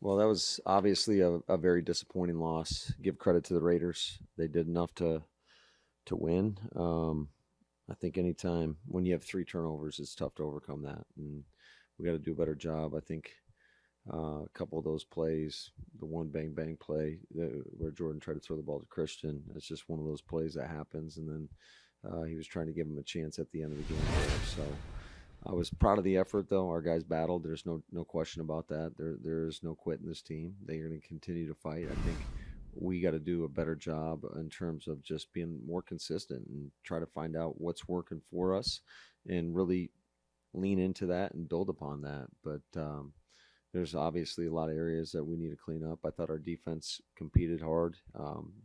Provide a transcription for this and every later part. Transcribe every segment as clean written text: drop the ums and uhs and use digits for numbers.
Well, that was obviously a very disappointing loss. Give credit to the Raiders; they did enough to win. I think anytime when you have three turnovers, it's tough to overcome that, and we got to do a better job. I think a couple of those plays, the one bang bang play where Jordan tried to throw the ball to Christian, it's just one of those plays that happens, and then he was trying to give him a chance at the end of the game there. So I was proud of the effort, though. Our guys battled. There's no question about that. There's no quit in this team. They're going to continue to fight. I think we got to do a better job in terms of just being more consistent and try to find out what's working for us, and really lean into that and build upon that. But there's obviously a lot of areas that we need to clean up. I thought our defense competed hard,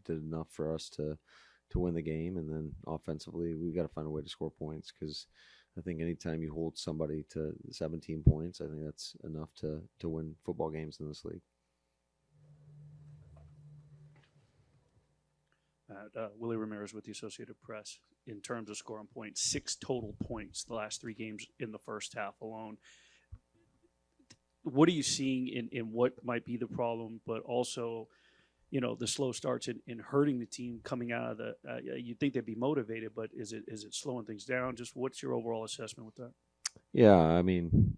did enough for us to win the game, and then offensively, we've got to find a way to score points because I think anytime you hold somebody to 17 points, I think that's enough to win football games in this league. Willie Ramirez with the Associated Press. In terms of scoring points, 6 total points the last 3 games in the first half alone. What are you seeing in what might be the problem, but also, the slow starts in hurting the team coming out of the? You'd think they'd be motivated, but is it slowing things down? Just what's your overall assessment with that? Yeah, I mean,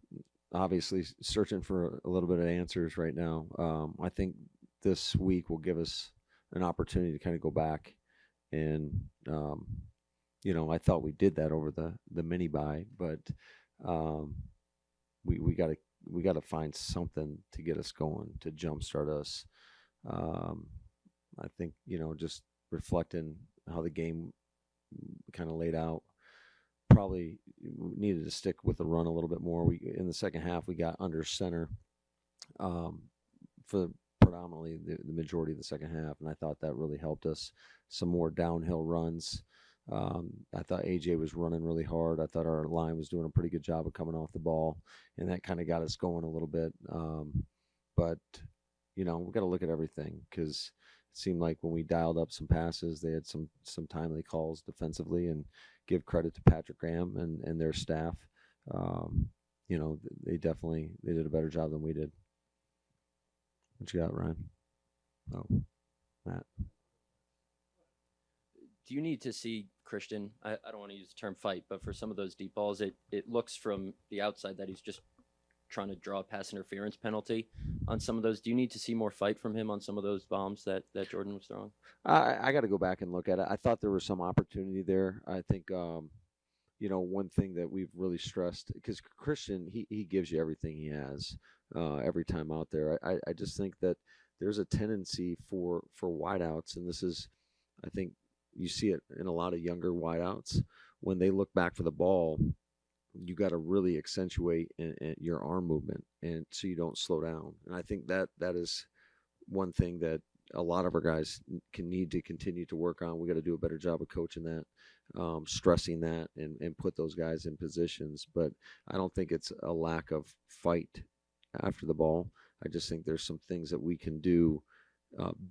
obviously searching for a little bit of answers right now. I think this week will give us an opportunity to kind of go back and I thought we did that over the mini buy, but we got to find something to get us going, to jumpstart us. I think just reflecting how the game kind of laid out, probably needed to stick with the run a little bit more. We in the second half we got under center for predominantly the majority of the second half, and I thought that really helped us. Some more downhill runs. I thought AJ was running really hard. I thought our line was doing a pretty good job of coming off the ball, and that kind of got us going a little bit. But we got to look at everything because it seemed like when we dialed up some passes, they had some timely calls defensively, and give credit to Patrick Graham and their staff. They did a better job than we did. What you got, Ryan? Oh, Matt. Do you need to see Christian? I don't want to use the term fight, but for some of those deep balls, it looks from the outside that he's just trying to draw a pass interference penalty on some of those. Do you need to see more fight from him on some of those bombs that Jordan was throwing? I got to go back and look at it. I thought there was some opportunity there. I think one thing that we've really stressed, because Christian, he gives you everything he has every time out there. I just think that there's a tendency for wideouts, and this is, I think, you see it in a lot of younger wideouts. When they look back for the ball, you got to really accentuate your arm movement, and so you don't slow down. And I think that is one thing that a lot of our guys need to continue to work on. We got to do a better job of coaching that, stressing that, and put those guys in positions. But I don't think it's a lack of fight after the ball. I just think there's some things that we can do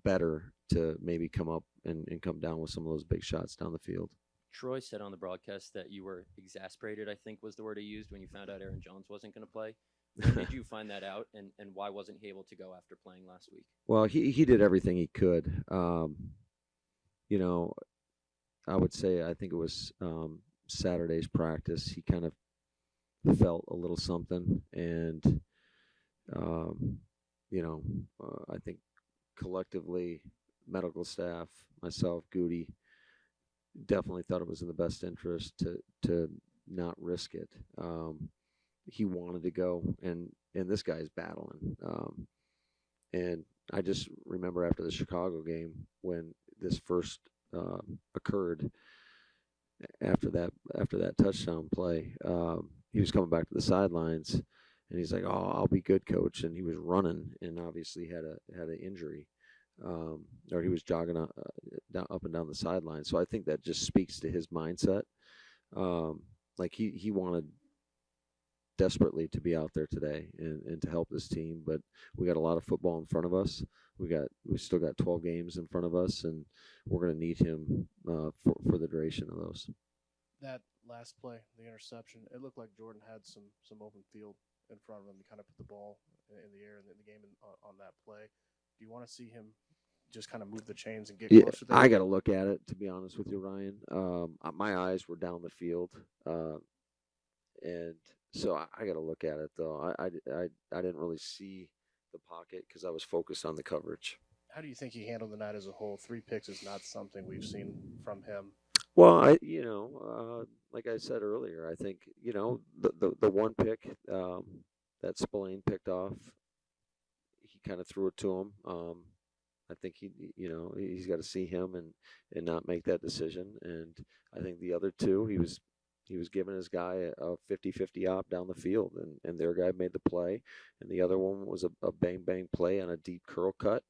better to maybe come up and come down with some of those big shots down the field. Troy said on the broadcast that you were exasperated, I think was the word he used, when you found out Aaron Jones wasn't going to play. When did you find that out, and why wasn't he able to go after playing last week? Well, he did everything he could. I would say I think it was Saturday's practice. He kind of felt a little something, and I think collectively, medical staff, myself, Goody, definitely thought it was in the best interest to not risk it. He wanted to go, and this guy's battling. And I just remember after the Chicago game when this first occurred, after that touchdown play, he was coming back to the sidelines, and he's like, "Oh, I'll be good, coach." And he was running, and obviously had an injury, or he was jogging up and down the sideline. So I think that just speaks to his mindset. Like he wanted desperately to be out there today and to help this team, but we got a lot of football in front of us. We still got 12 games in front of us, and we're going to need him for the duration of those. That last play, the interception, it looked like Jordan had some open field in front of him. He kind of put the ball in the air in the game on that play. Do you want to see him just kind of move the chains and get Yeah, closer there? I got to look at it, to be honest with you, Ryan. My eyes were down the field, and so I got to look at it though. I didn't really see the pocket because I was focused on the coverage. How do you think he handled the night as a whole? 3 picks is not something we've seen from him. Well, like I said earlier, I think the one pick that Spillane picked off, he kind of threw it to him. I think he's got to see him and not make that decision. And I think the other two, he was giving his guy a 50-50 op down the field, and their guy made the play, and the other one was a bang bang play on a deep curl cut,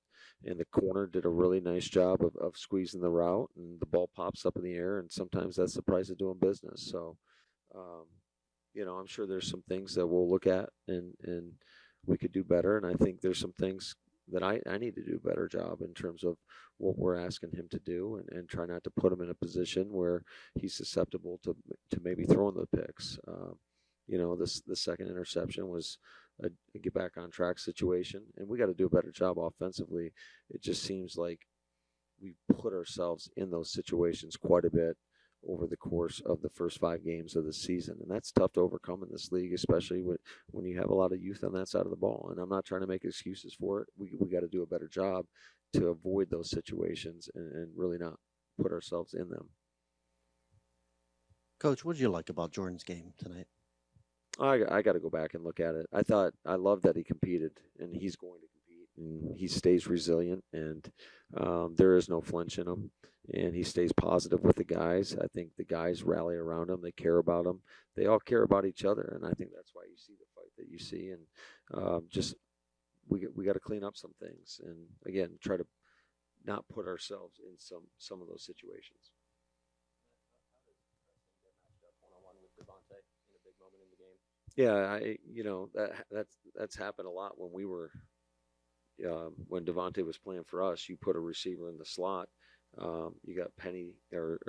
and the corner did a really nice job of squeezing the route, and the ball pops up in the air, and sometimes that's the price of doing business. So, um, I'm sure there's some things that we'll look at and we could do better, and I think there's some things that I need to do a better job in terms of what we're asking him to do, and try not to put him in a position where he's susceptible to maybe throwing the picks. The second interception was a get back on track situation, and we got to do a better job offensively. It just seems like we put ourselves in those situations quite a bit over the course of the first 5 games of the season, and that's tough to overcome in this league, especially when you have a lot of youth on that side of the ball. And I'm not trying to make excuses for it. We got to do a better job to avoid those situations and really not put ourselves in them. Coach, what did you like about Jordan's game tonight? I got to go back and look at it. I love that he competed, and he's going to compete, and he stays resilient, and there is no flinch in him, and he stays positive with the guys. I think the guys rally around him. They care about him. They all care about each other, and I think that's why you see the fight that you see. And just we got to clean up some things, and again, try to not put ourselves in some of those situations. Yeah, that's happened a lot when we were when Devontae was playing for us. You put a receiver in the slot. You got Penny or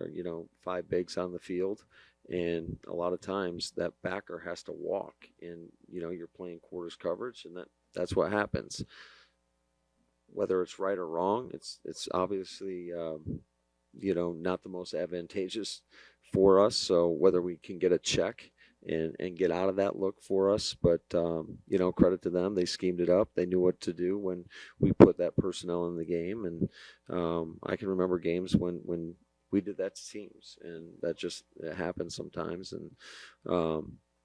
5 bigs on the field, and a lot of times that backer has to walk, and you're playing quarters coverage, and that's what happens. Whether it's right or wrong, it's obviously not the most advantageous for us. So whether we can get a check and get out of that look for us, but credit to them, they schemed it up. They knew what to do when we put that personnel in the game, and I can remember games when we did that to teams, and that just happens sometimes. And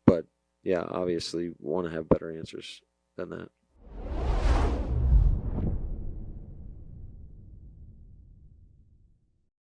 but yeah, obviously want to have better answers than that.